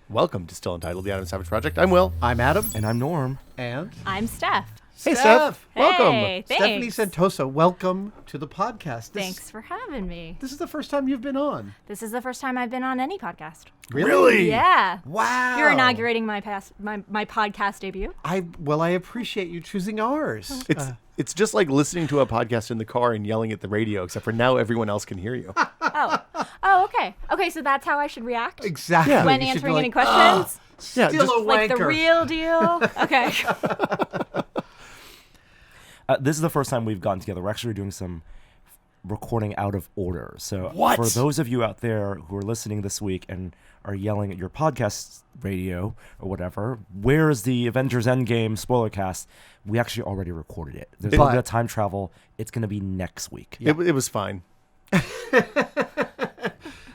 Welcome to Still Untitled, the Adam Savage Project. I'm Will. I'm Adam. And I'm Norm. And I'm Steph. Hey, Steph. Welcome. Hey, Stephanie thanks. Santoso, welcome to the podcast. Thanks for having me. This is the first time you've been on. This is the first time I've been on any podcast. Really? Yeah. Wow. You're inaugurating my podcast debut. I appreciate you choosing ours. It's just like listening to a podcast in the car and yelling at the radio, except for now everyone else can hear you. Oh, okay. Okay, so that's how I should react? Exactly. Yeah. When You should answering be any like, questions? Yeah, Still just a Like the wanker. real deal? Okay. This is the first time we've gotten together. We're actually doing some recording out of order. So What? for those of you out there who are listening this week and are yelling at your podcast radio or whatever, where's the Avengers Endgame spoiler cast? We actually already recorded it. There's a little bit of time travel. It's going to be next week. It was fine.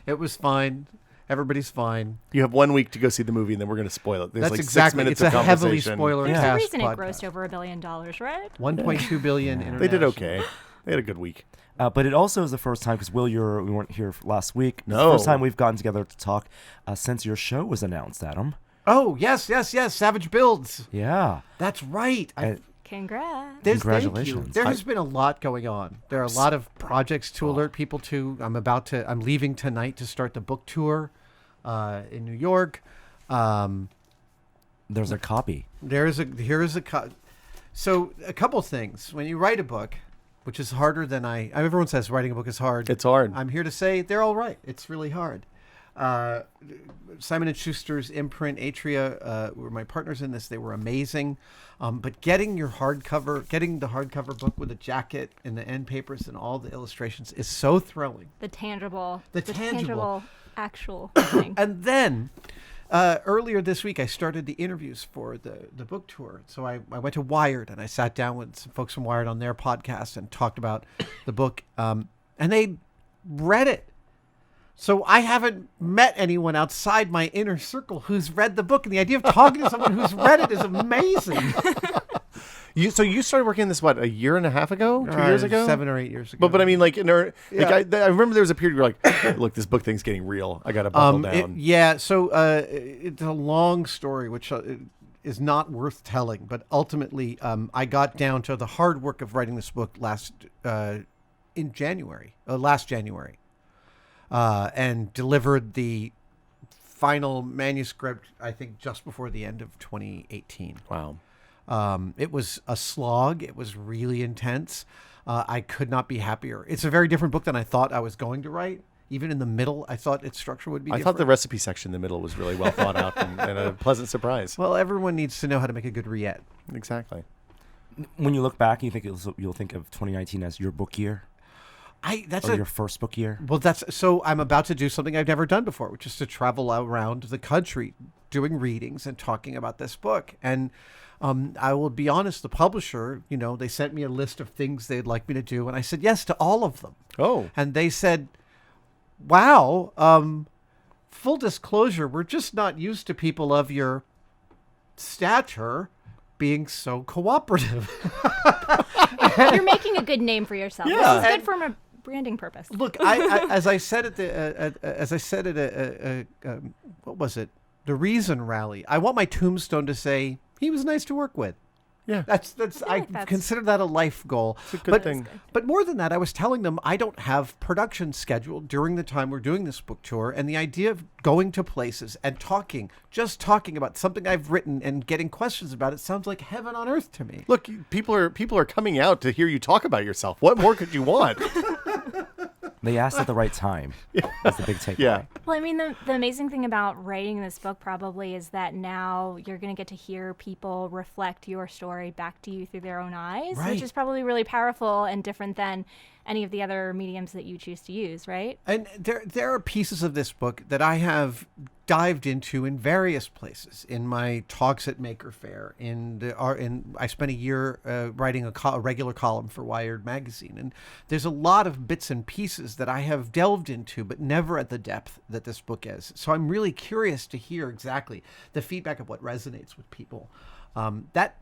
It was fine. Everybody's fine. You have 1 week to go see the movie, and then we're going to spoil it. There's That's like exactly. 6 minutes It's a of heavily conversation. spoiler Yeah. There's a cast reason it podcast. grossed over $1 billion, right? 1.2 billion international. They did okay. They had a good week. But it also is the first time, because Will, we weren't here last week. It's No. the first time we've gotten together to talk since your show was announced, Adam. Oh, yes. Savage Builds. Yeah. That's right. Uh, Congrats. Thank you. Congratulations. There has been a lot going on. There are a lot of projects to alert people to. I'm leaving tonight to start the book tour in New York. There's a copy. So a couple things. When you write a book, which is harder than everyone says writing a book is hard. It's hard. I'm here to say they're all right. It's really hard. Simon & Schuster's imprint, Atria, were my partners in this. They were amazing. But getting the hardcover book with the jacket and the end papers and all the illustrations is so thrilling. The tangible actual thing. And then earlier this week, I started the interviews for the book tour. So I went to Wired and I sat down with some folks from Wired on their podcast and talked about the book. And they read it. So I haven't met anyone outside my inner circle who's read the book. And the idea of talking to someone who's read it is amazing. So you started working on this, what, a year and a half ago? 2 years ago? 7 or 8 years ago. But I mean, like, Yeah. I remember there was a period where you're like, look, this book thing's getting real. I got to buckle down. So it's a long story, which is not worth telling. But ultimately, I got down to the hard work of writing this book last January, and delivered the final manuscript, I think, just before the end of 2018. Wow. It was a slog. It was really intense. I could not be happier. It's a very different book than I thought I was going to write. Even in the middle, I thought its structure would be I different. thought the recipe section in the middle was really well thought out and a pleasant surprise. Well, everyone needs to know how to make a good riette. Exactly. When you look back, you'll think of 2019 as your book year? Your first book year? Well, so I'm about to do something I've never done before, which is to travel around the country doing readings and talking about this book. And I will be honest, the publisher, they sent me a list of things they'd like me to do. And I said yes to all of them. Oh. And they said, wow, full disclosure, we're just not used to people of your stature being so cooperative. You're making a good name for yourself. Yeah. This is good from a branding purpose. Look, as I said at what was it? The Reason rally. I want my tombstone to say he was nice to work with. Yeah. I consider that a life goal. It's a good thing. But more than that, I was telling them I don't have production scheduled during the time we're doing this book tour, and the idea of going to places and just talking about something I've written and getting questions about it sounds like heaven on earth to me. Look, people are coming out to hear you talk about yourself. What more could you want? They asked at the right time. That's the big takeaway. Yeah. Well, I mean, the amazing thing about writing this book probably is that now you're going to get to hear people reflect your story back to you through their own eyes, Right. which is probably really powerful and different than any of the other mediums that you choose to use, right? And there are pieces of this book that I have dived into in various places. In my talks at Maker Faire, I spent a year writing a regular column for Wired magazine, and there's a lot of bits and pieces that I have delved into, but never at the depth that this book is. So I'm really curious to hear exactly the feedback of what resonates with people. That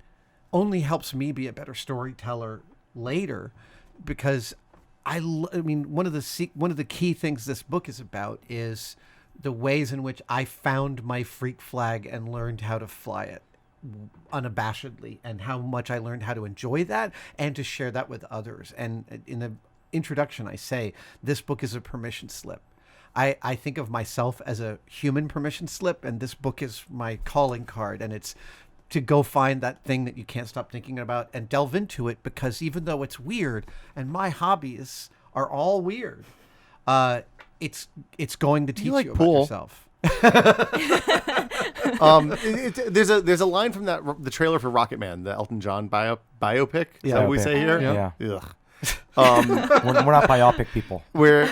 only helps me be a better storyteller later, because I mean, one of the key things this book is about is the ways in which I found my freak flag and learned how to fly it unabashedly, and how much I learned how to enjoy that and to share that with others. And in the introduction, I say this book is a permission slip. I think of myself as a human permission slip, and this book is my calling card, and it's to go find that thing that you can't stop thinking about and delve into it, because even though it's weird, and my hobbies are all weird, it's going to teach you about yourself. There's a line from the trailer for Rocket Man, the Elton John biopic. Is that what we say here? Yeah. Ugh. We're not biopic people. Where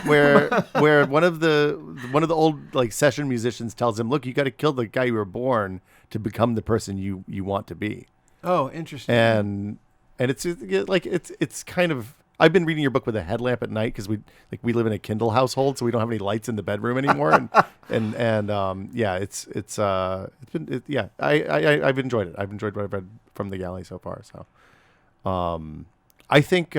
one of the old like session musicians tells him, "Look, you got to kill the guy you were born to become the person you want to be." Oh, interesting. And it's like it's kind of. I've been reading your book with a headlamp at night because we live in a Kindle household, so we don't have any lights in the bedroom anymore. And I've enjoyed it. I've enjoyed what I've read from the galley so far. So, I think.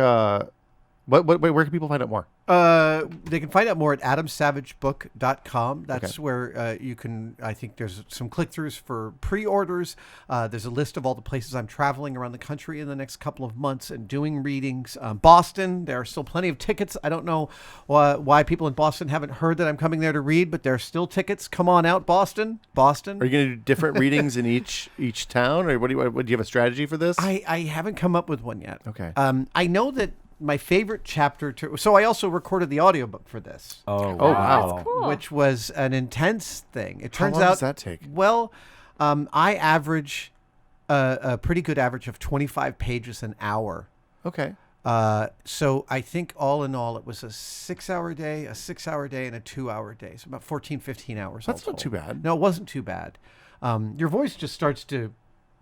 Where can people find out more? They can find out more at adamsavagebook.com. That's where you can, I think there's some click-throughs for pre-orders. There's a list of all the places I'm traveling around the country in the next couple of months and doing readings. Boston, there are still plenty of tickets. I don't know why people in Boston haven't heard that I'm coming there to read, but there are still tickets. Come on out, Boston. Are you going to do different readings in each town, or do you have a strategy for this? I haven't come up with one yet. Okay. I know that my favorite chapter so I also recorded the audiobook for this. Oh wow. That's cool. Which was an intense thing. It turns How long out does that take? Well, I average a pretty good average of 25 pages an hour. Okay. So I think all in all, it was a 6-hour day, a 6-hour day, and a 2-hour day. So about 14, 15 hours. That's not too bad. No, it wasn't too bad. Your voice just starts to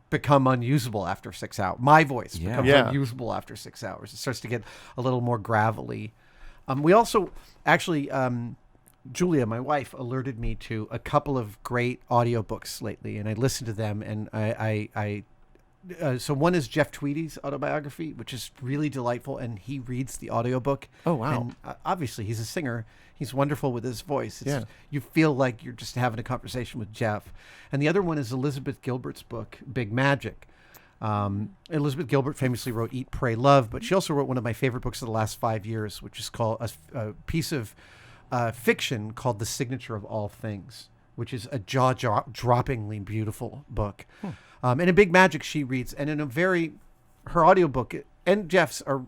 become unusable after 6 hours. My voice becomes unusable after 6 hours. It starts to get a little more gravelly. We also actually, Julia, my wife, alerted me to a couple of great audiobooks lately, and I listened to them, and so one is Jeff Tweedy's autobiography, which is really delightful, and he reads the audiobook. Oh, wow. And obviously, he's a singer. He's wonderful with his voice. You feel like you're just having a conversation with Jeff. And the other one is Elizabeth Gilbert's book, Big Magic. Elizabeth Gilbert famously wrote Eat, Pray, Love, but she also wrote one of my favorite books of the last 5 years, which is called a piece of fiction called The Signature of All Things, which is a jaw-droppingly beautiful book. And in Big Magic, she reads, and in her audiobook, and Jeff's are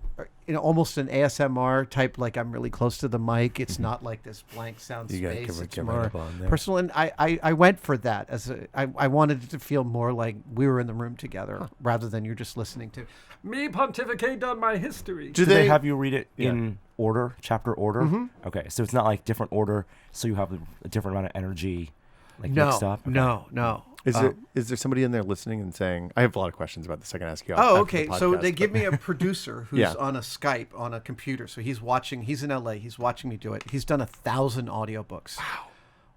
almost an ASMR type, like I'm really close to the mic. It's not like this blank sound space. It's more personal. And I went for that I wanted it to feel more like we were in the room together rather than you're just listening to me pontificate on my history. Do they have you read it in order, chapter order? Mm-hmm. Okay, so it's not like different order, so you have a different amount of energy mixed up? Okay. No. Is there somebody in there listening and saying, I have a lot of questions about this I can ask you. Okay. So they give me a producer who's on a Skype on a computer. So he's in LA. He's watching me do it. He's done 1,000 audiobooks. Wow.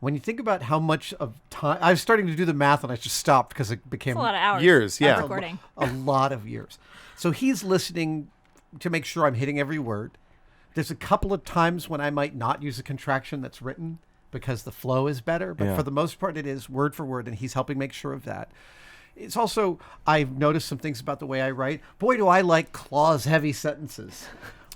When you think about how much of time, I was starting to do the math and I just stopped because it became a lot of hours. Years, yeah. Recording. A lot of years. So he's listening to make sure I'm hitting every word. There's a couple of times when I might not use a contraction that's written, because the flow is better. But for the most part, it is word for word, and he's helping make sure of that. It's also, I've noticed some things about the way I write. Boy, do I like clause-heavy sentences.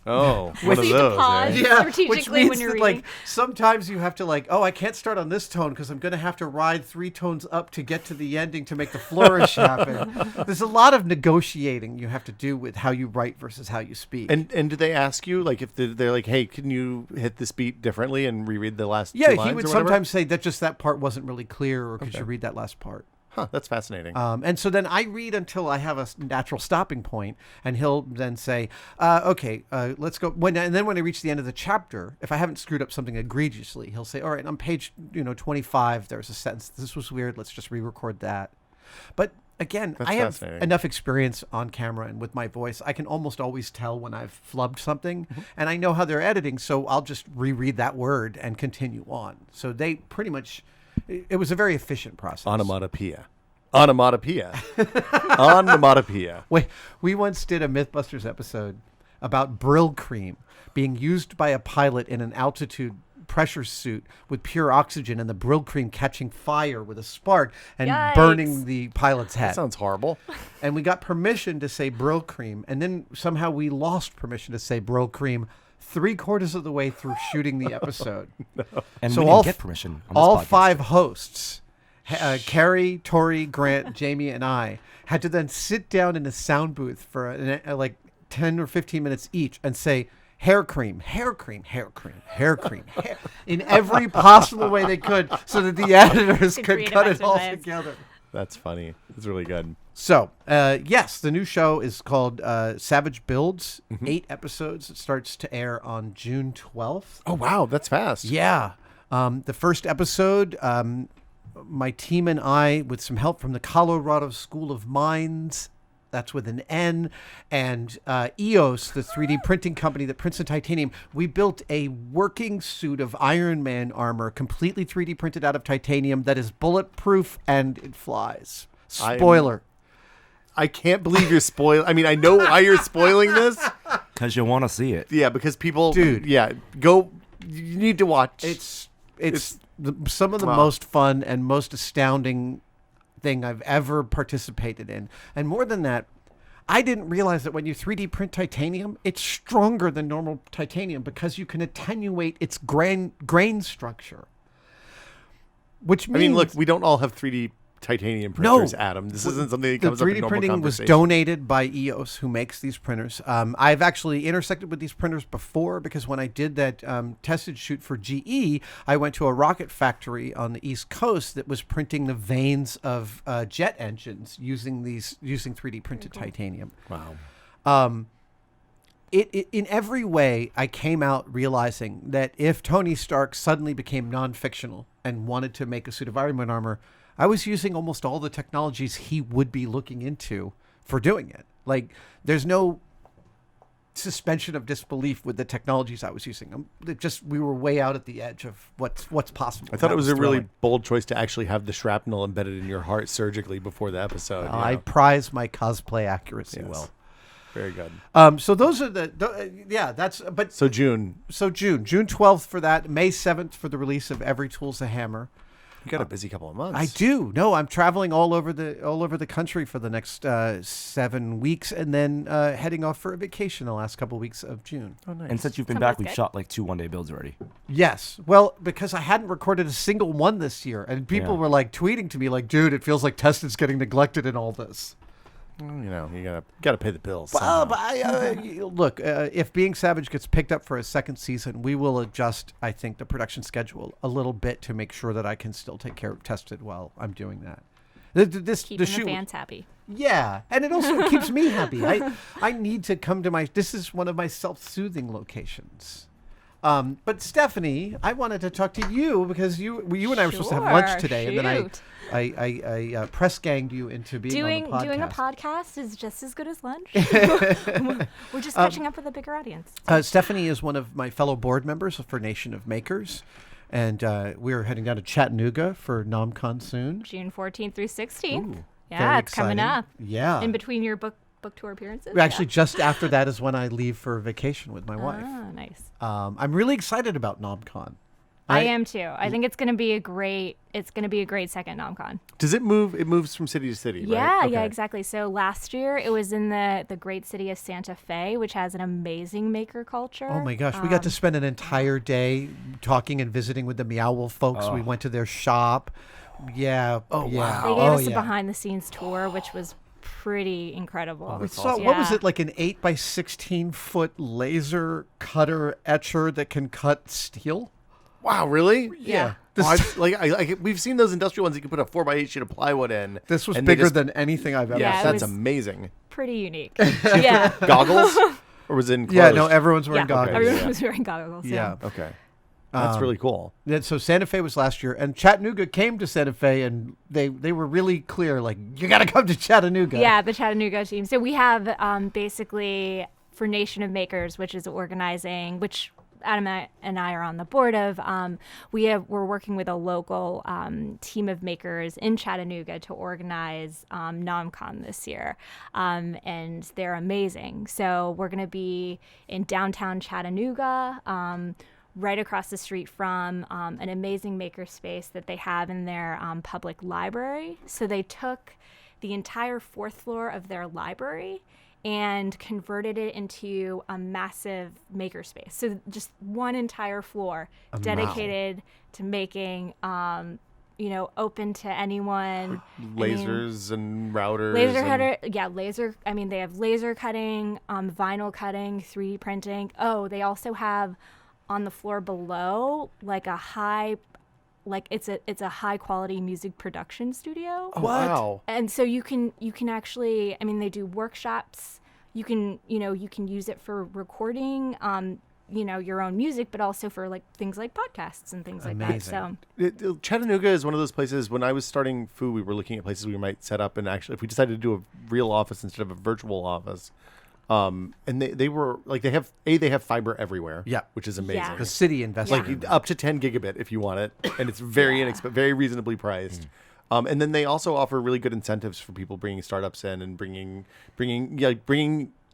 Oh, one of those. Pause strategically which means when you're that, reading. Sometimes you have to I can't start on this tone because I'm going to have to ride 3 tones up to get to the ending to make the flourish happen. There's a lot of negotiating you have to do with how you write versus how you speak. And do they ask you, if they're like, hey, can you hit this beat differently and reread the last 2 lines? Yeah, he would sometimes say that part wasn't really clear, or could you read that last part? Huh, that's fascinating. And so then I read until I have a natural stopping point, and he'll then say, let's go. And then when I reach the end of the chapter, if I haven't screwed up something egregiously, he'll say, all right, on page 25, there's a sentence. This was weird. Let's just re-record that. But again, I have enough experience on camera and with my voice. I can almost always tell when I've flubbed something, and I know how they're editing, so I'll just reread that word and continue on. So they pretty much... It was a very efficient process. Onomatopoeia. We once did a Mythbusters episode about Brill cream being used by a pilot in an altitude pressure suit with pure oxygen and the Brill cream catching fire with a spark and Yikes. burning the pilot's head. That sounds horrible. And we got permission to say Brill cream, and then somehow we lost permission to say Brill cream 3/4 of the way through shooting the episode. And So we all didn't get permission on this All podcast. 5 hosts, Carrie, Tori, Grant, Jamie, and I, had to then sit down in a sound booth for like 10 or 15 minutes each and say, hair cream, hair cream, hair cream, hair cream, hair, in every possible way they could so that the editors could creative cut it all exercise. together. That's funny. It's really good. So, yes, the new show is called Savage Builds, 8 episodes. It starts to air on June 12th. Oh, wow. That's fast. Yeah. The first episode, my team and I, with some help from the Colorado School of Mines, that's with an N, and EOS, the 3D printing company that prints in titanium, we built a working suit of Iron Man armor, completely 3D printed out of titanium, that is bulletproof and it flies. Spoiler. I can't believe you're spoiling. I mean, I know why you're spoiling this. Because you want to see it. Yeah, because people... Dude. Yeah, go... You need to watch. It's some of the most fun and most astounding thing I've ever participated in. And more than that, I didn't realize that when you 3D print titanium, it's stronger than normal titanium because you can attenuate its grain structure. Which means... I mean, look, we don't all have 3D titanium printers, Adam. This isn't something that comes the up 3D in normal printing was conversation. donated by EOS, who makes these printers. I've actually intersected with these printers before because when I did that tested shoot for GE, I went to a rocket factory on the East Coast that was printing the vanes of jet engines using 3D printed titanium. Wow. In every way, I came out realizing that if Tony Stark suddenly became non-fictional and wanted to make a suit of Iron Man armor, I was using almost all the technologies he would be looking into for doing it. Like, there's no suspension of disbelief with the technologies I was using. We were way out at the edge of what's possible. I thought That it was a thrilling. really bold choice to actually have the shrapnel embedded in your heart surgically before the episode. you I know? prize my cosplay accuracy. Yes. Well, Very good. so those are that's but So June, June 12th for that, May 7th for the release of Every Tool's a Hammer. you got a busy couple of months. I do. No, I'm traveling all over the country for the next 7 weeks, and then heading off for a vacation the last couple of weeks of June. Oh, nice. And since you've been Sounds back, we've good. shot like 2 one-day builds already. Yes. Well, because I hadn't recorded a single one this year, and people Yeah. were like tweeting to me like, "Dude, it feels like Tested's getting neglected in all this." Well, you know, you gotta pay the bills. Well, somehow. but look, if Being Savage gets picked up for a second season, we will adjust, I think, the production schedule a little bit to make sure that I can still take care of Tested while I'm doing that. Keeping the fans happy. Yeah, and it also keeps me happy. I need to come to this is one of my self-soothing locations. But Stephanie, I wanted to talk to you because you and I were supposed to have lunch Sure, today, and then shoot. I press ganged you into being on the podcast. Doing a podcast is just as good as lunch. We're just catching up with a bigger audience. Stephanie is one of my fellow board members for Nation of Makers, and we're heading down to Chattanooga for NomCon soon. June 14th through 16th. Very Yeah, it's coming exciting. up. Yeah. In between your book tour appearances. Actually, just after that is when I leave for vacation with my wife. Ah, nice. I'm really excited about NomCon. I am too. I think it's going to be a great second NomCon. Does it move? It moves from city to city, right? Yeah, yeah, Okay. exactly. So last year it was in the great city of Santa Fe, which has an amazing maker culture. Oh my gosh, we got to spend an entire day talking and visiting with the Meow Wolf folks. We went to their shop. Yeah. Oh yeah. They gave us a yeah. behind the scenes tour, which was pretty incredible. We saw what was Yeah. it, like an 8x16-foot laser cutter etcher that can cut steel? Wow, really? Yeah. This, We've seen those industrial ones you can put a 4x8 sheet of plywood in. this was and they bigger just- than anything I've ever Yes, Yeah, it seen. that's was- amazing. Pretty unique. Yeah. Goggles? Or was it in Yeah, closed? no, everyone's wearing Yeah. goggles. Everyone Yeah. was wearing goggles. Yeah. Okay. That's really cool. Yeah, so Santa Fe was last year, and Chattanooga came to Santa Fe, and they were really clear, like, you got to come to Chattanooga. Yeah, the Chattanooga team. So we have basically for Nation of Makers, which is organizing, which Adam and I are on the board of. We're working with a local team of makers in Chattanooga to organize NomCon this year, and they're amazing. So we're going to be in downtown Chattanooga. right across the street from an amazing makerspace that they have in their public library. So they took the entire 4th floor of their library and converted it into a massive makerspace. So just one entire floor dedicated to making, open to anyone. Lasers and routers. They have laser cutting, vinyl cutting, 3D printing. Oh, they also have on the floor below it's a high quality music production studio. Oh, wow. And so you can actually, they do workshops. You can use it for recording, your own music, but also for like things like podcasts and things like that. So Chattanooga is one of those places. When I was starting Foo, we were looking at places we might set up, and actually, if we decided to do a real office instead of a virtual office, and they were like they have fiber everywhere. Yeah, which is amazing. Yeah. The city invested like up to 10 gigabit if you want it, and it's very very reasonably priced. And then they also offer really good incentives for people bringing startups in and bringing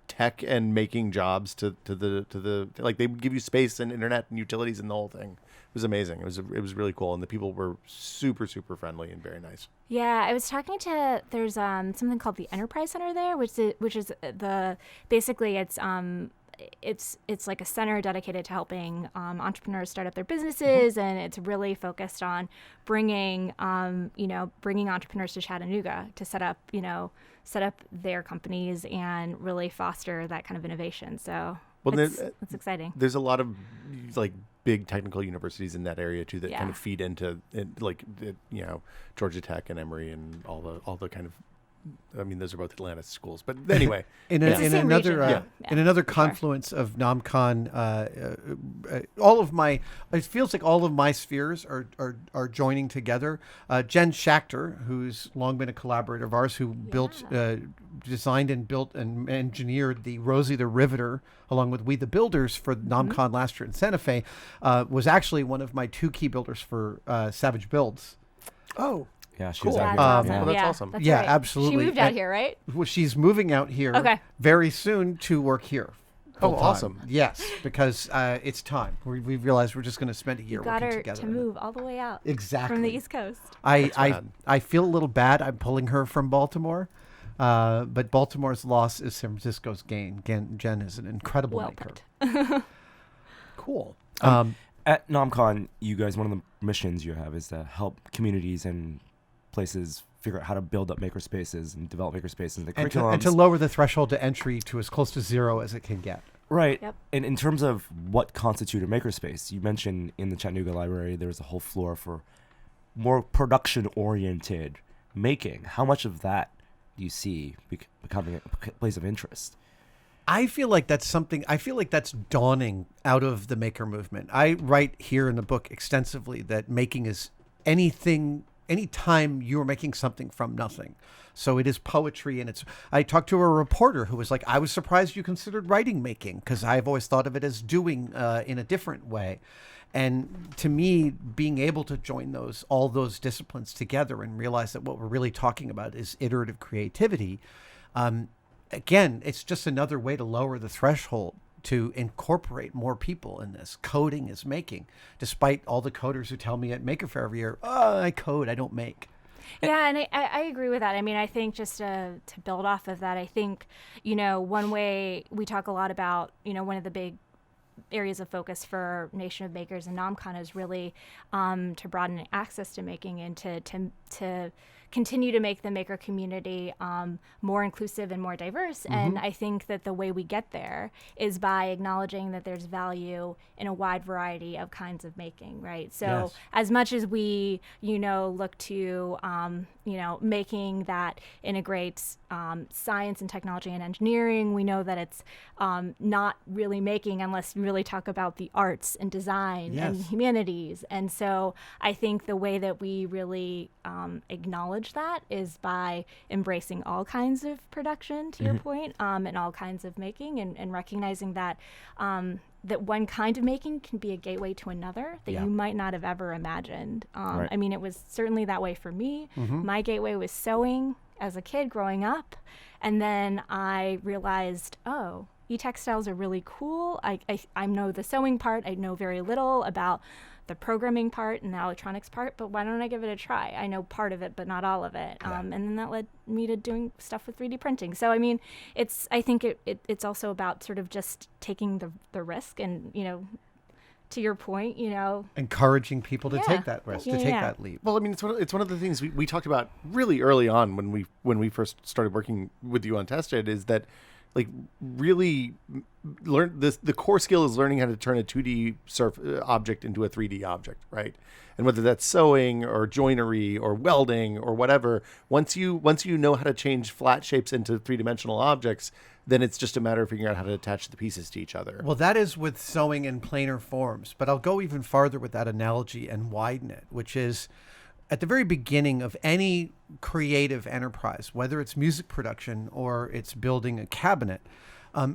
tech and making jobs to the like they would give you space and internet and utilities and the whole thing. It was amazing. It was really cool, and the people were super friendly and very nice. Yeah, I was talking to there's something called the Enterprise Center there, which is basically it's like a center dedicated to helping entrepreneurs start up their businesses, and it's really focused on bringing entrepreneurs to Chattanooga to set up their companies and really foster that kind of innovation. So it's exciting. There's a lot of like big technical universities in that area too that kind of feed into Georgia Tech and Emory and all the kind of. Those are both Atlanta schools, but anyway, in another confluence of NomCon, it feels like all of my spheres are joining together. Jen Schachter, who's long been a collaborator of ours, who designed and built and engineered the Rosie the Riveter, along with We the Builders for NomCon last year in Santa Fe, was actually one of my 2 key builders for Savage Builds. Oh. Yeah, she's cool. out here. Well, that's awesome. That's yeah, right. absolutely. She moved out here, right? Well, she's moving out here very soon to work here. Oh, awesome. Yes, because it's time. We've realized we're just going to spend a year working together. Got her to move all the way out. Exactly. From the East Coast. I feel a little bad. I'm pulling her from Baltimore. But Baltimore's loss is San Francisco's gain. Jen is an incredible maker. Cool. At NomCon, you guys, one of the missions you have is to help communities and places figure out how to build up makerspaces and develop makerspaces and the curriculums. And to lower the threshold to entry to as close to 0 as it can get. Right. Yep. And in terms of what constitutes a makerspace, you mentioned in the Chattanooga Library there was a whole floor for more production-oriented making. How much of that do you see becoming a place of interest? I feel like that's dawning out of the maker movement. I write here in the book extensively that making is anytime you're making something from nothing. So it is poetry, and I talked to a reporter who was like, I was surprised you considered writing making, because I've always thought of it as doing in a different way. And to me, being able to join all those disciplines together and realize that what we're really talking about is iterative creativity, again, it's just another way to lower the threshold to incorporate more people in this. Coding is making, despite all the coders who tell me at Maker Faire every year, I code, I don't make. Yeah, and I agree with that. I think just to build off of that, I think, one way we talk a lot about, one of the big areas of focus for Nation of Makers and NomCon is really to broaden access to making and to continue to make the maker community more inclusive and more diverse. Mm-hmm. And I think that the way we get there is by acknowledging that there's value in a wide variety of kinds of making, right? So as much as we, look to, making that integrates science and technology and engineering, we know that it's not really making unless you really talk about the arts and design and humanities. And so I think the way that we really acknowledge that is by embracing all kinds of production, to your point, and all kinds of making, and recognizing that that one kind of making can be a gateway to another that you might not have ever imagined. Right. It was certainly that way for me. Mm-hmm. My gateway was sewing as a kid growing up. And then I realized, e-textiles are really cool. I know the sewing part. I know very little about the programming part and the electronics part, but why don't I give it a try? I know part of it, but not all of it. And then that led me to doing stuff with 3D printing. So, I mean, I think it's also about sort of just taking the risk and, to your point, encouraging people to take that risk, to take that leap. Well, I mean, it's one of the things we talked about really early on when we first started working with you on Tested, is that like really learn this. The core skill is learning how to turn a 2D object into a 3D object, right? And whether that's sewing or joinery or welding or whatever, once you know how to change flat shapes into 3-dimensional objects, then it's just a matter of figuring out how to attach the pieces to each other. Well, that is with sewing in planar forms, but I'll go even farther with that analogy and widen it, which is at the very beginning of any creative enterprise, whether it's music production or it's building a cabinet,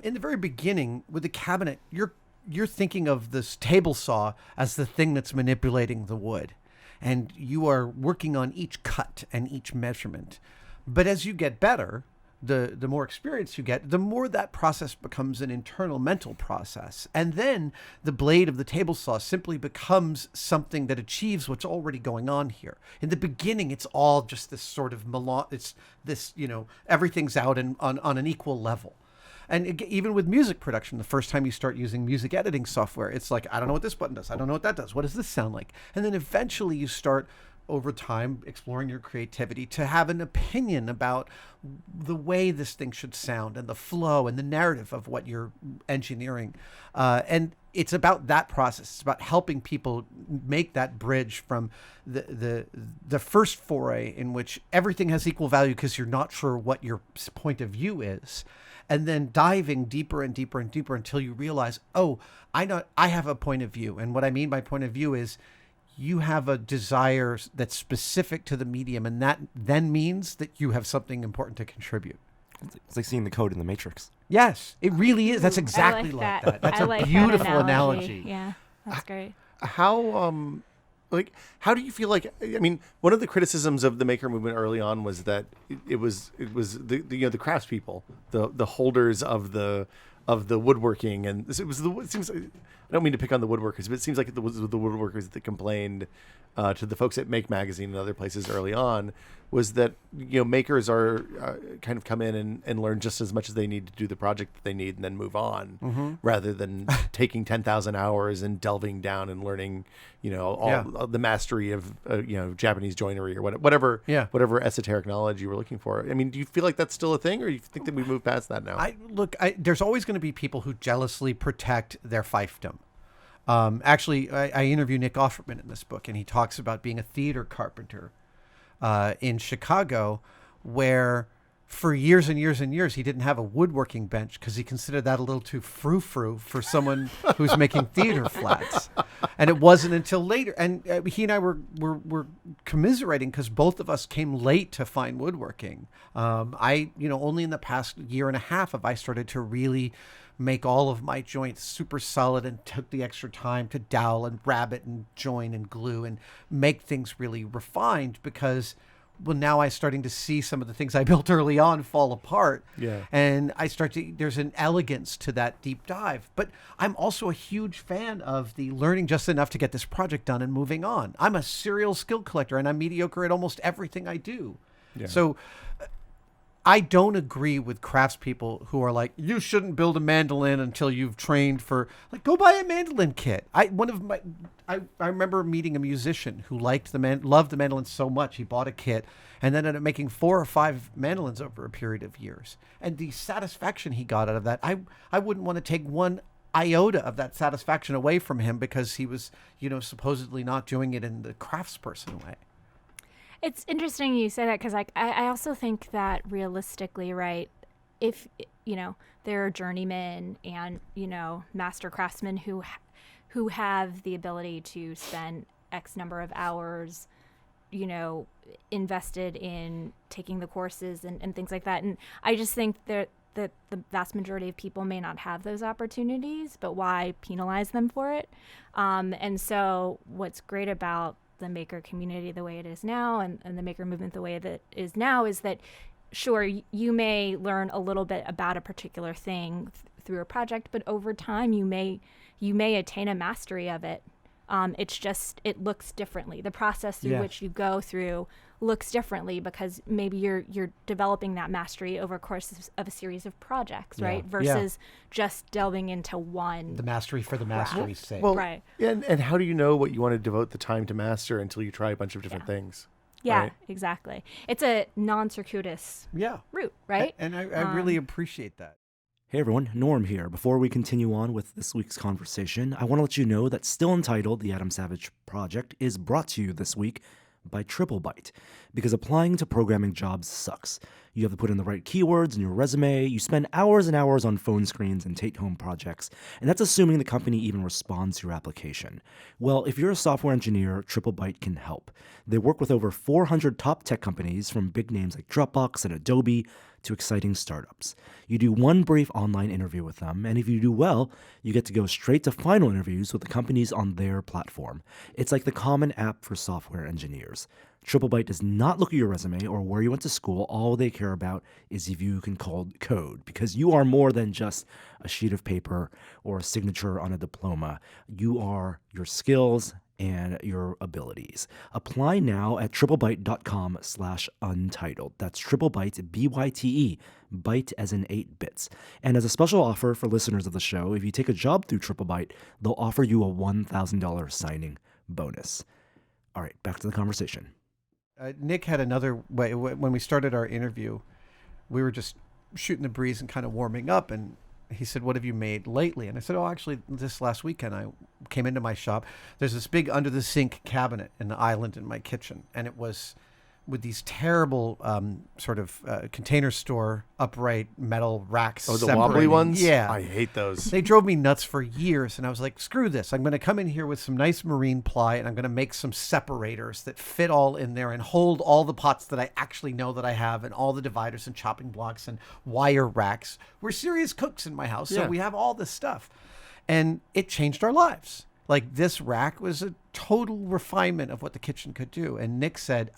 in the very beginning with the cabinet, you're thinking of this table saw as the thing that's manipulating the wood, and you are working on each cut and each measurement. But as you get better, the more experience you get, the more that process becomes an internal mental process. And then the blade of the table saw simply becomes something that achieves what's already going on here. In the beginning, it's all just this sort of it's this, everything's out on an equal level. And even with music production, the first time you start using music editing software, it's like, I don't know what this button does. I don't know what that does. What does this sound like? And then eventually you start over time exploring your creativity to have an opinion about the way this thing should sound and the flow and the narrative of what you're engineering. And it's about that process. It's about helping people make that bridge from the first foray in which everything has equal value because you're not sure what your point of view is, and then diving deeper and deeper and deeper until you realize, I have a point of view. And what I mean by point of view is you have a desire that's specific to the medium, and that then means that you have something important to contribute. It's like seeing the code in the Matrix. Yes, it really is. That's exactly like that. That's a beautiful analogy. Yeah, that's great. How do you feel like? I mean, one of the criticisms of the maker movement early on was that it was the craftspeople, the holders of the woodworking, and it seems. I don't mean to pick on the woodworkers, but it seems like it was the woodworkers that complained to the folks at Make Magazine and other places early on, was that makers are kind of come in and learn just as much as they need to do the project that they need and then move on, rather than taking 10,000 hours and delving down and learning all the mastery of Japanese joinery or whatever esoteric knowledge you were looking for. I mean, do you feel like that's still a thing, or do you think that we moved past that now? There's always going to be people who jealously protect their fiefdom. Actually, I interview Nick Offerman in this book, and he talks about being a theater carpenter in Chicago, where for years and years and years he didn't have a woodworking bench because he considered that a little too frou-frou for someone who's making theater flats. And it wasn't until later, and he and I were commiserating because both of us came late to fine woodworking. Only in the past year and a half have I started to really make all of my joints super solid and took the extra time to dowel and rabbet and join and glue and make things really refined, because now I'm starting to see some of the things I built early on fall apart. Yeah. And there's an elegance to that deep dive. But I'm also a huge fan of the learning just enough to get this project done and moving on. I'm a serial skill collector, and I'm mediocre at almost everything I do. Yeah. So I don't agree with craftspeople who are like, you shouldn't build a mandolin until you've trained for, like, go buy a mandolin kit. I remember meeting a musician who loved the mandolin so much he bought a kit and then ended up making 4 or 5 mandolins over a period of years. And the satisfaction he got out of that, I wouldn't want to take one iota of that satisfaction away from him because he was, supposedly not doing it in the craftsperson way. It's interesting you say that, because I also think that realistically, right, if, there are journeymen and, master craftsmen who have the ability to spend X number of hours, invested in taking the courses and things like that. And I just think that the vast majority of people may not have those opportunities, but why penalize them for it? And so what's great about the maker community the way it is now and the maker movement the way that it is now is that, sure, you may learn a little bit about a particular thing through a project, but over time you may attain a mastery of it. It's just, it looks differently. The process through which you go through looks differently because maybe you're developing that mastery over a course of a series of projects, right? Versus just delving into one. The mastery for the mastery's sake. Well, Right. And how do you know what you want to devote the time to master until you try a bunch of different things? Yeah, right? exactly. It's a non-circuitous route, right? And I really appreciate that. Hey everyone, Norm here. Before we continue on with this week's conversation, I want to let you know that Still Untitled, the Adam Savage project, is brought to you this week by TripleByte, because applying to programming jobs sucks. You have to put in the right keywords in your resume, you spend hours and hours on phone screens and take-home projects, and that's assuming the company even responds to your application. Well, if you're a software engineer, TripleByte can help. They work with over 400 top tech companies, from big names like Dropbox and Adobe to exciting startups. You do one brief online interview with them, and if you do well, you get to go straight to final interviews with the companies on their platform. It's like the common app for software engineers. TripleByte does not look at your resume or where you went to school. All they care about is if you can code, because you are more than just a sheet of paper or a signature on a diploma. You are your skills and your abilities. Apply now at triplebyte.com/untitled. That's TripleByte, BYTE, byte as in 8 bits. And as a special offer for listeners of the show, if you take a job through TripleByte, they'll offer you a $1,000 signing bonus. All right, back to the conversation. Nick had another way. When we started our interview, we were just shooting the breeze and kind of warming up, and he said, "What have you made lately?" And I said, "Oh, actually, this last weekend I came into my shop. There's this big under the sink cabinet in the island in my kitchen, and it was with these terrible container store upright metal racks. Oh, the wobbly ones? Yeah. I hate those. They drove me nuts for years, and I was like, screw this. I'm going to come in here with some nice marine ply, and I'm going to make some separators that fit all in there and hold all the pots that I actually know that I have, and all the dividers and chopping blocks and wire racks. We're serious cooks in my house, so we have all this stuff. And it changed our lives. Like, this rack was a total refinement of what the kitchen could do. And Nick said,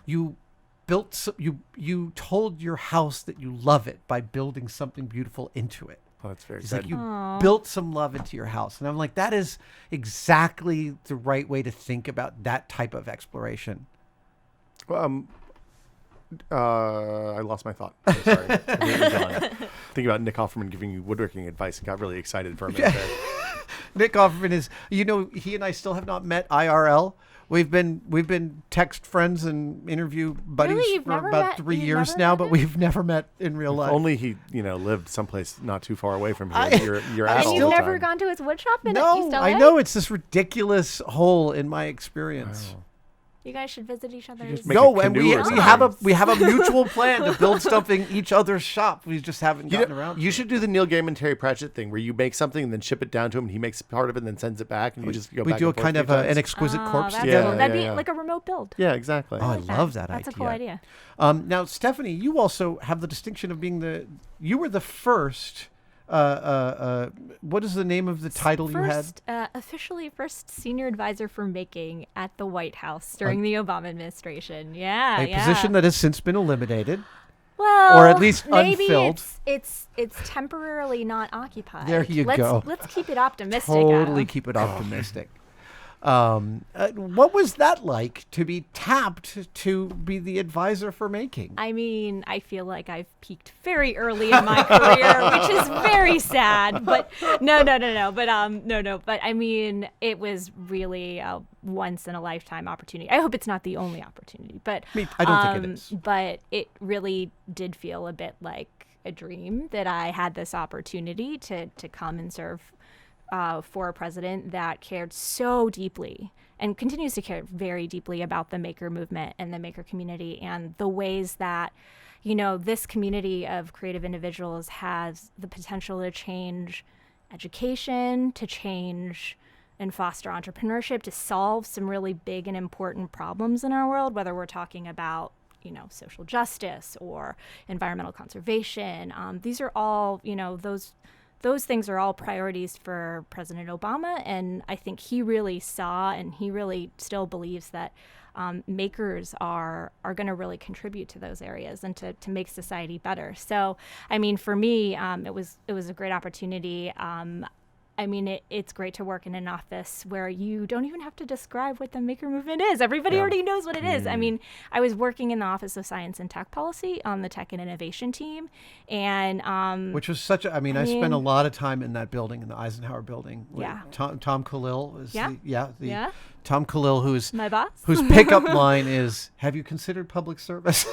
you told your house that you love it by building something beautiful into it. Oh, that's very He's good. like, you built some love into your house. And I'm like, that is exactly the right way to think about that type of exploration. I lost my thought. I'm sorry. Think about Nick Offerman giving you woodworking advice and got really excited for a minute there. Nick Offerman is, he and I still have not met IRL. We've been text friends and interview buddies for about 3 years now, but we've never met in real life. Only he, lived someplace not too far away from here. You're at all And the you've never time. gone to his wood shop in No, East LA? I know, it's this ridiculous hole in my experience. Wow. You guys should visit each other's. just make No, a and canoe or we have a mutual plan to build something each other's shop. We just haven't gotten around. You should do the Neil Gaiman, Terry Pratchett thing where you make something and then ship it down to him, and he makes part of it and then sends it back, and you just go We back do a and forth kind of 3 times. an exquisite corpse That's together. cool. That'd Yeah, be yeah. like a remote build. Yeah, exactly. Oh, I love that That's idea. a cool idea. Now, Stephanie, you also have the distinction of being you were the first. What is the name of the title you had? Officially first senior advisor for making at the White House during the Obama administration. Yeah, A position that has since been eliminated. well, or at least maybe unfilled. It's temporarily not occupied. There you go. Let's keep it optimistic. Totally Adam. keep it optimistic. What was that like to be tapped to be the advisor for making? I mean, I feel like I've peaked very early in my career, which is very sad. But no. But I mean, it was really a once in a lifetime opportunity. I hope it's not the only opportunity, but I don't think it is. But it really did feel a bit like a dream that I had this opportunity to come and serve for a president that cared so deeply and continues to care very deeply about the maker movement and the maker community and the ways that, this community of creative individuals has the potential to change education, to change and foster entrepreneurship, to solve some really big and important problems in our world, whether we're talking about social justice or environmental conservation. These are all, those things are all priorities for President Obama, and I think he really saw and he really still believes that makers are going to really contribute to those areas and to make society better. So, I mean, for me, it was a great opportunity. I mean, it's great to work in an office where you don't even have to describe what the maker movement is. Everybody already knows what it is. I mean, I was working in the Office of Science and Tech Policy on the Tech and Innovation team, and which was such a. I spent a lot of time in that building, in the Eisenhower building. Yeah. Tom Khalil is Yeah. Tom Khalil, who's my boss, whose pickup line is, "Have you considered public service?"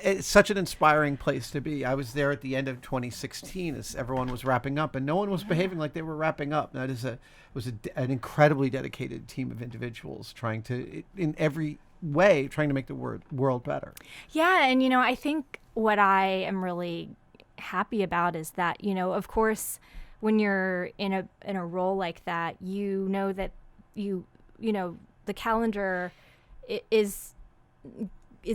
It's such an inspiring place to be. I was there at the end of 2016 as everyone was wrapping up, and no one was behaving like they were wrapping up. That was an incredibly dedicated team of individuals trying to, in every way, trying to make the world better. Yeah, and I think what I am really happy about is that of course, when you're in a role like that, that the calendar is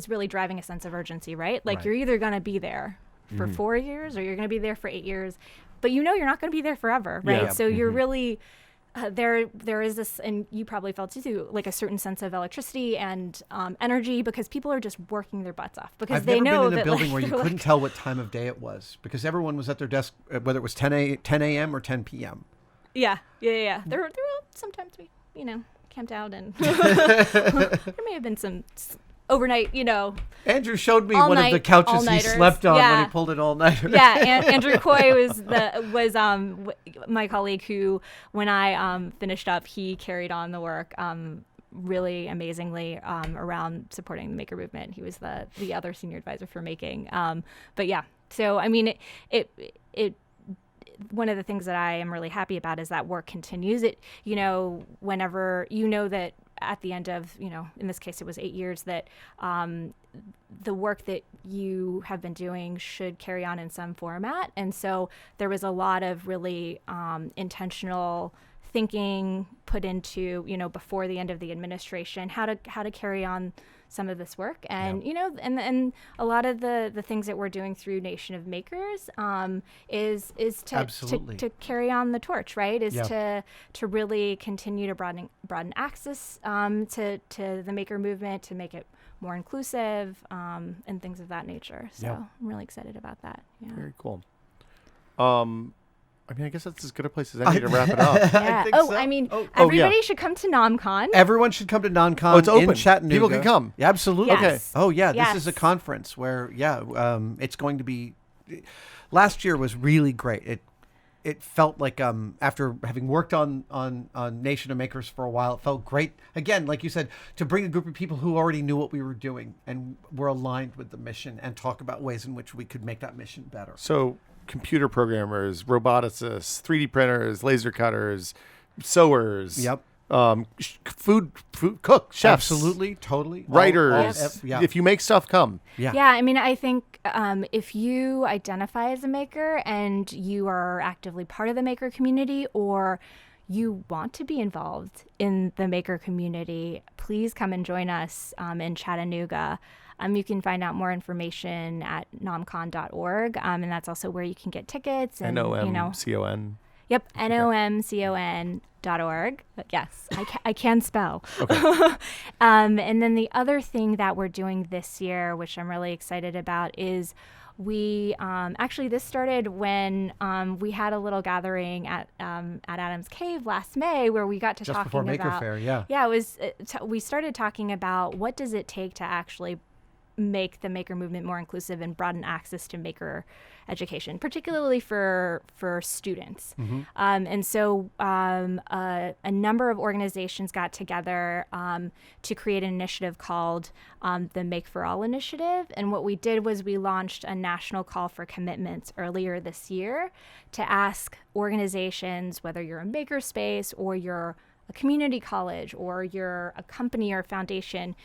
really driving a sense of urgency, right? Like you're either going to be there for 4 years or you're going to be there for 8 years, but you're not going to be there forever, right? Yeah. So you're really there is this, and you probably felt it too, like a certain sense of electricity and energy, because people are just working their butts off because they know I've never been in a that, building where you couldn't tell what time of day it was because everyone was at their desk, whether it was 10 a.m. or 10 p.m. Yeah. There were sometimes we camped out, and there may have been some overnight, Andrew showed me one of the couches he slept on when he pulled an all-nighter. Yeah, Andrew Coy was my colleague who, when I finished up, he carried on the work really amazingly around supporting the maker movement. He was the other senior advisor for making. But yeah, so I mean, it one of the things that I am really happy about is that work continues. Whenever that at the end of, in this case, it was 8 years, that the work that you have been doing should carry on in some format. And so there was a lot of really intentional thinking put into, before the end of the administration, how to carry on some of this work. And, and a lot of the things that we're doing through Nation of Makers is to carry on the torch, right? To really continue to broaden access to the maker movement, to make it more inclusive and things of that nature. So I'm really excited about that. Yeah. Very cool. I guess that's as good a place as any to wrap it up. Yeah. Everybody should come to NomCon. Everyone should come to NomCon it's open. In Chattanooga. People can come. Yeah, absolutely. Yes. Okay. Oh, yeah. Yes. This is a conference where, it's going to be... Last year was really great. It felt like after having worked on Nation of Makers for a while, it felt great, again, like you said, to bring a group of people who already knew what we were doing and were aligned with the mission and talk about ways in which we could make that mission better. So computer programmers, roboticists, 3D printers, laser cutters, sewers. Yep. Food cook, chefs. Absolutely, totally. Writers. If you make stuff, come. Yeah. Yeah, I think if you identify as a maker and you are actively part of the maker community, or you want to be involved in the maker community, please come and join us in Chattanooga. You can find out more information at nomcon.org, and that's also where you can get tickets. And, NomCon. Yep, NomCon.org. Yes, I can spell. Okay. And then the other thing that we're doing this year, which I'm really excited about, is we actually, this started when we had a little gathering at Adams Cave last May, where we got to just talking before Maker about, Fair. Yeah, it was. We started talking about what does it take to actually make the maker movement more inclusive and broaden access to maker education, particularly for students. Mm-hmm. And so a number of organizations got together to create an initiative called the Make for All Initiative. And what we did was we launched a national call for commitments earlier this year to ask organizations, whether you're a makerspace or you're a community college or you're a company or a foundation,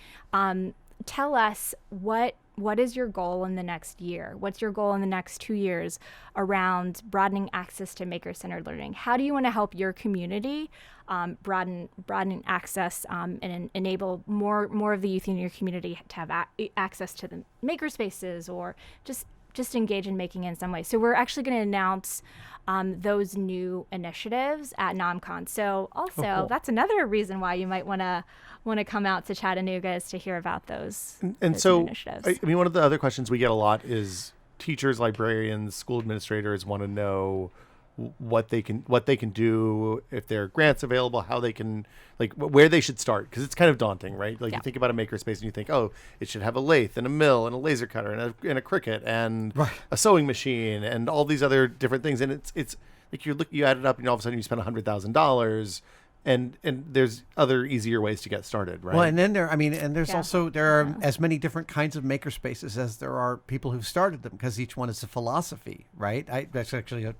tell us what is your goal in the next year? What's your goal in the next 2 years around broadening access to maker-centered learning? How do you want to help your community broaden access and enable more of the youth in your community to have access to the maker spaces, or just just engage in making in some way. So we're actually going to announce those new initiatives at NomCon. So also, cool. that's another reason why you might want to come out to Chattanooga, is to hear about those. And those so, new initiatives. I mean, one of the other questions we get a lot is teachers, librarians, school administrators want to know what they can do, if there are grants available, how they can, like, where they should start, because it's kind of daunting, right? Like, Yeah. you think about a makerspace and you think, oh, it should have a lathe and a mill and a laser cutter and a Cricut and Right. a sewing machine and all these other different things, and it's like you add it up and all of a sudden you spend $100,000, and there's other easier ways to get started, right? Well, and then there's Yeah. also, there are as many different kinds of maker spaces as there are people who've started them, because each one is a philosophy, right? That's actually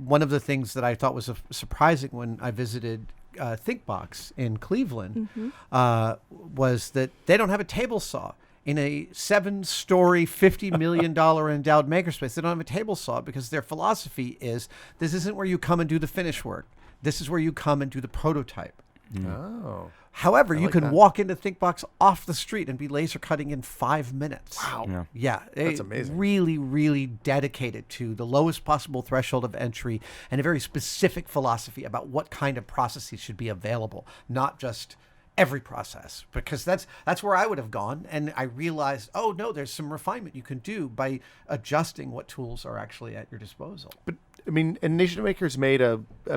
one of the things that I thought was surprising when I visited ThinkBox in Cleveland, was that they don't have a table saw. In a 7-story, $50 million endowed makerspace, they don't have a table saw, because their philosophy is, this isn't where you come and do the finish work. This is where you come and do the prototype. Oh. However, you like can that. walk into ThinkBox off the street and be laser cutting in 5 minutes. Wow. Yeah. Yeah, That's amazing. Really, really dedicated to the lowest possible threshold of entry and a very specific philosophy about what kind of processes should be available, not just every process, because that's where I would have gone. And I realized, oh no, there's some refinement you can do by adjusting what tools are actually at your disposal. But I mean, and Nation of Makers made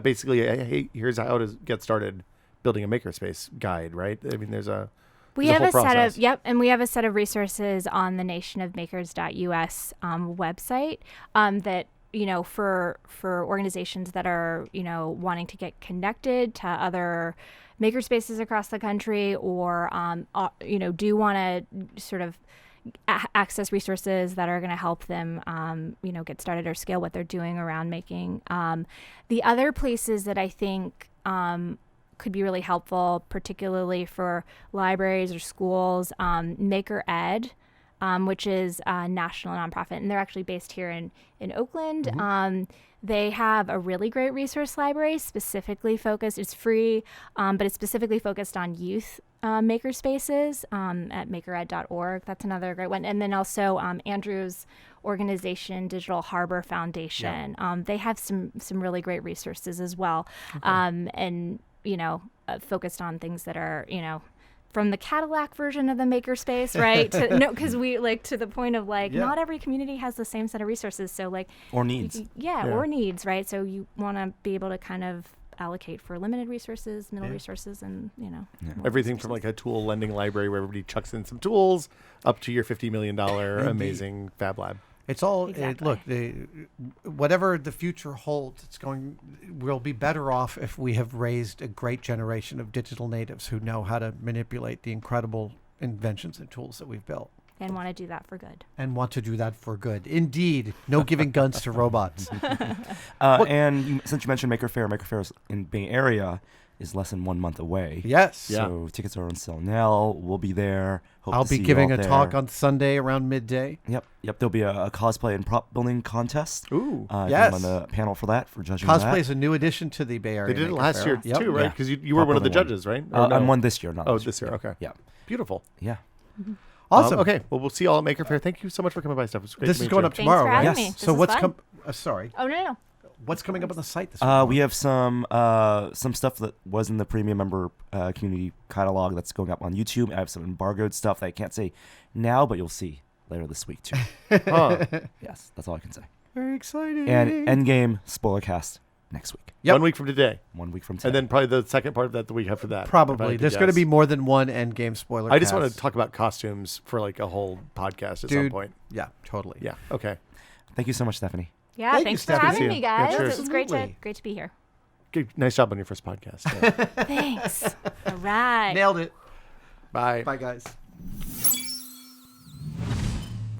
basically a hey, here's how to get started building a makerspace guide, right? I mean, there's a We there's have whole a set process. of and we have a set of resources on the nationofmakers.us website that, for organizations that are, wanting to get connected to other makerspaces across the country, or do want to sort of access resources that are going to help them get started or scale what they're doing around making. The other places that I think could be really helpful, particularly for libraries or schools, Maker Ed, which is a national nonprofit, and they're actually based here in Oakland. Mm-hmm. They have a really great resource library, specifically focused. It's free, but it's specifically focused on youth makerspaces at makered.org. That's another great one. And then also Andrew's organization, Digital Harbor Foundation. They have some really great resources as well, and focused on things that are from the Cadillac version of the makerspace, right? Because we to the point of not every community has the same set of resources. So Or needs. or needs, right? So you want to be able to kind of allocate for limited resources, middle resources, and more Everything from resources. like a tool lending library where everybody chucks in some tools up to your $50 million amazing Fab Lab. It's all Exactly. Whatever the future holds, we'll be better off if we have raised a great generation of digital natives who know how to manipulate the incredible inventions and tools that we've built, And want to do that for good. and want to do that for good. Indeed, no giving guns to robots. And since you mentioned Maker Faire in Bay Area is less than 1 month away. Yes. Yeah. So tickets are on sale now. We'll be there. Hope I'll to be see you giving all a there. talk on Sunday around midday. Yep. There'll be a cosplay and prop building contest. Ooh. Yes. I'm on the panel for that, for judging Cosplay that. is a new addition to the Bay Area. They did it Maker last year Faire. too, right? Yeah. Because you were one of the Popular one. judges, right? Or no? I'm one this year, not Oh, this this year. Okay. Yeah. Beautiful. Yeah. Awesome. Okay. Well, we'll see you all at Maker Faire. Thank you so much for coming by, Steph. It's great This to is meet going you. up Thanks tomorrow, for right? having Yes. me. This So is what's fun. sorry. Oh no. What's coming up on the site this We have some stuff that was in the premium member community catalog that's going up on YouTube. I have some embargoed stuff that I can't say now, but you'll see later this week too. Huh. Yes, that's all I can say. Very exciting. And Endgame spoilercast next week. Yep. 1 week from today. 1 week from today. And then probably the second part of that the week after that. Probably. if I had to There's going to guess. be more than one Endgame spoiler. I just want cast. to talk about costumes for like a whole podcast at some Dude. point. Yeah, totally. Yeah. Okay. Thank you so much, Stephanie. Yeah, Thank you, thanks for Stephanie. having See me, you. Yeah, guys. cheers. It was great Absolutely. to be here. Good. Nice job on your first podcast. Yeah. Thanks. All right. Nailed it. Bye. Bye, guys.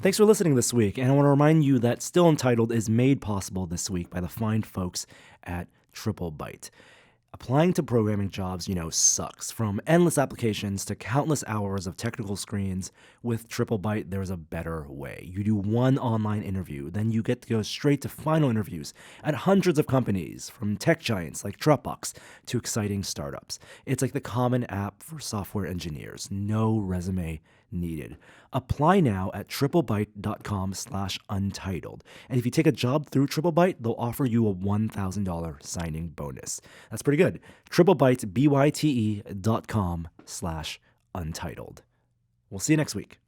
Thanks for listening this week, and I want to remind you that Still Untitled is made possible this week by the fine folks at Triple Byte. Applying to programming jobs, sucks. From endless applications to countless hours of technical screens, with Triple Byte, there's a better way. You do one online interview, then you get to go straight to final interviews at hundreds of companies, from tech giants like Dropbox to exciting startups. It's like the common app for software engineers. No resume needed. Apply now at triplebyte.com/untitled. And if you take a job through TripleByte, they'll offer you a $1,000 signing bonus. That's pretty good. TripleByte, BYTE.com/untitled. We'll see you next week.